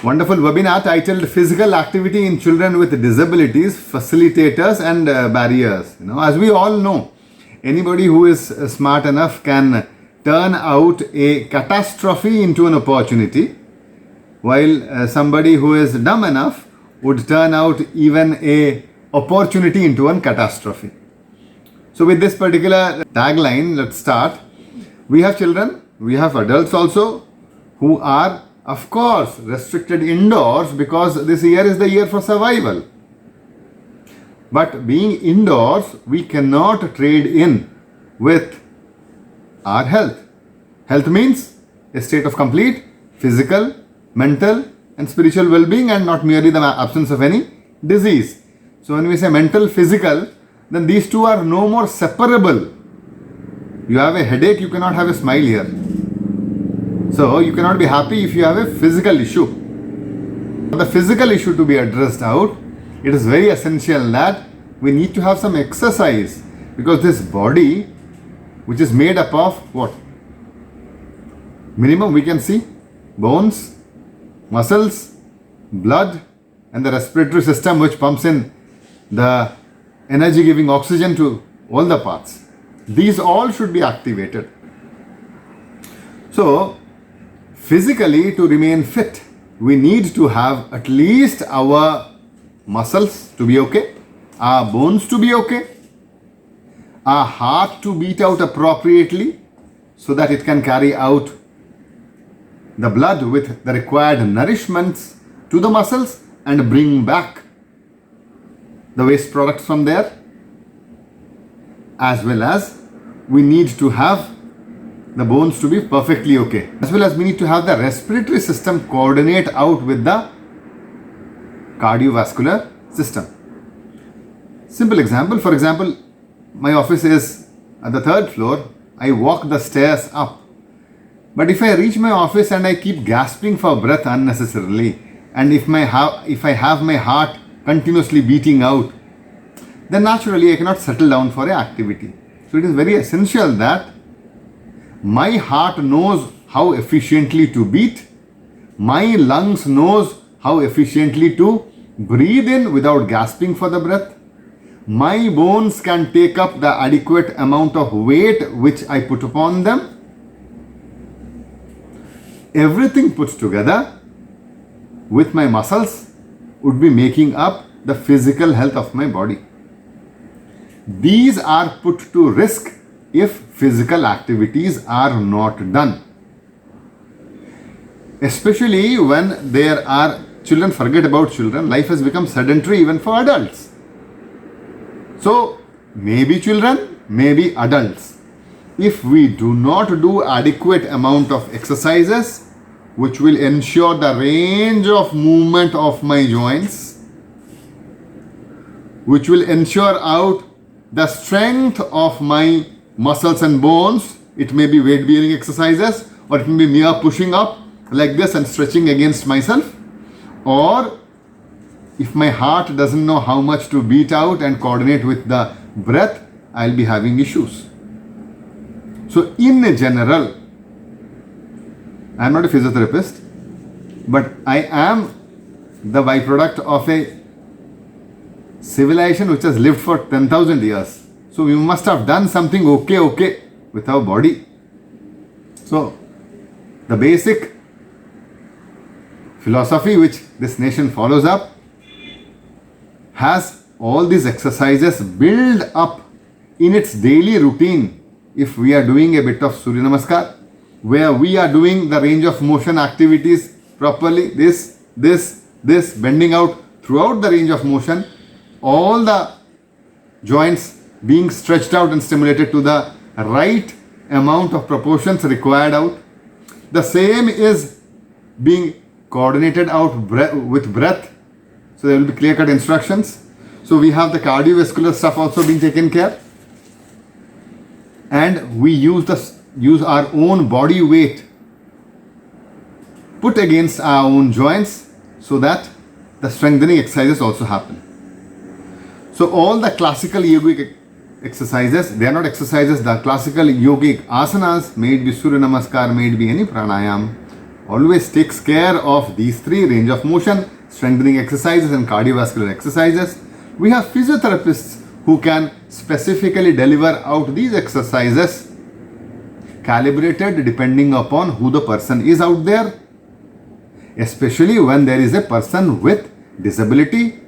wonderful webinar titled Physical Activity in Children with Disabilities, Facilitators and Barriers. As we all know, anybody who is smart enough can turn out a catastrophe into an opportunity, while somebody who is dumb enough would turn out even a opportunity into a catastrophe. So with this particular tagline, let's start. We have children, we have adults also who are, of course, restricted indoors because this year is the year for survival. But being indoors, we cannot trade in with our health. Health means a state of complete physical, mental and spiritual well-being, and not merely the absence of any disease. So when we say mental, physical, then these two are no more separable. You have a headache, you cannot have a smile here. So you cannot be happy if you have a physical issue. For the physical issue to be addressed out, it is very essential that we need to have some exercise, because this body, which is made up of what? Minimum we can see bones, muscles, blood and the respiratory system, which pumps in the energy giving oxygen to all the parts. These all should be activated. So physically, to remain fit, we need to have at least our muscles to be okay, our bones to be okay, our heart to beat out appropriately so that it can carry out the blood with the required nourishments to the muscles and bring back the waste products from there. As well as we need to have the bones to be perfectly okay. As well as we need to have the respiratory system coordinate out with the cardiovascular system. Simple example, for example, my office is at the 3rd floor. I walk the stairs up. But if I reach my office and I keep gasping for breath unnecessarily, and if I have my heart continuously beating out, then naturally I cannot settle down for an activity. So it is very essential that my heart knows how efficiently to beat, my lungs knows how efficiently to breathe in without gasping for the breath, my bones can take up the adequate amount of weight which I put upon them. Everything put together with my muscles would be making up the physical health of my body. These are put to risk if physical activities are not done. Especially when there are children, forget about children, life has become sedentary even for adults. So maybe children, maybe adults. If we do not do adequate amount of exercises which will ensure the range of movement of my joints, which will ensure out the strength of my muscles and bones, it may be weight bearing exercises, or it may be mere pushing up like this and stretching against myself, or if my heart doesn't know how much to beat out and coordinate with the breath, I'll be having issues. So in general, I am not a physiotherapist, but I am the byproduct of a civilization which has lived for 10,000 years. So we must have done something okay with our body. So the basic philosophy which this nation follows up has all these exercises build up in its daily routine. If we are doing a bit of Surya Namaskar, where we are doing the range of motion activities properly, this, bending out throughout the range of motion, all the joints being stretched out and stimulated to the right amount of proportions required out. The same is being coordinated out with breath. So there will be clear-cut instructions. So we have the cardiovascular stuff also being taken care. And we use our own body weight put against our own joints so that the strengthening exercises also happen. So all the classical yogic exercises, they are not exercises, the classical yogic asanas, may it be Surya Namaskar, may it be any pranayam, always takes care of these three: range of motion, strengthening exercises, and cardiovascular exercises. We have physiotherapists who can specifically deliver out these exercises, calibrated depending upon who the person is out there, especially when there is a person with disability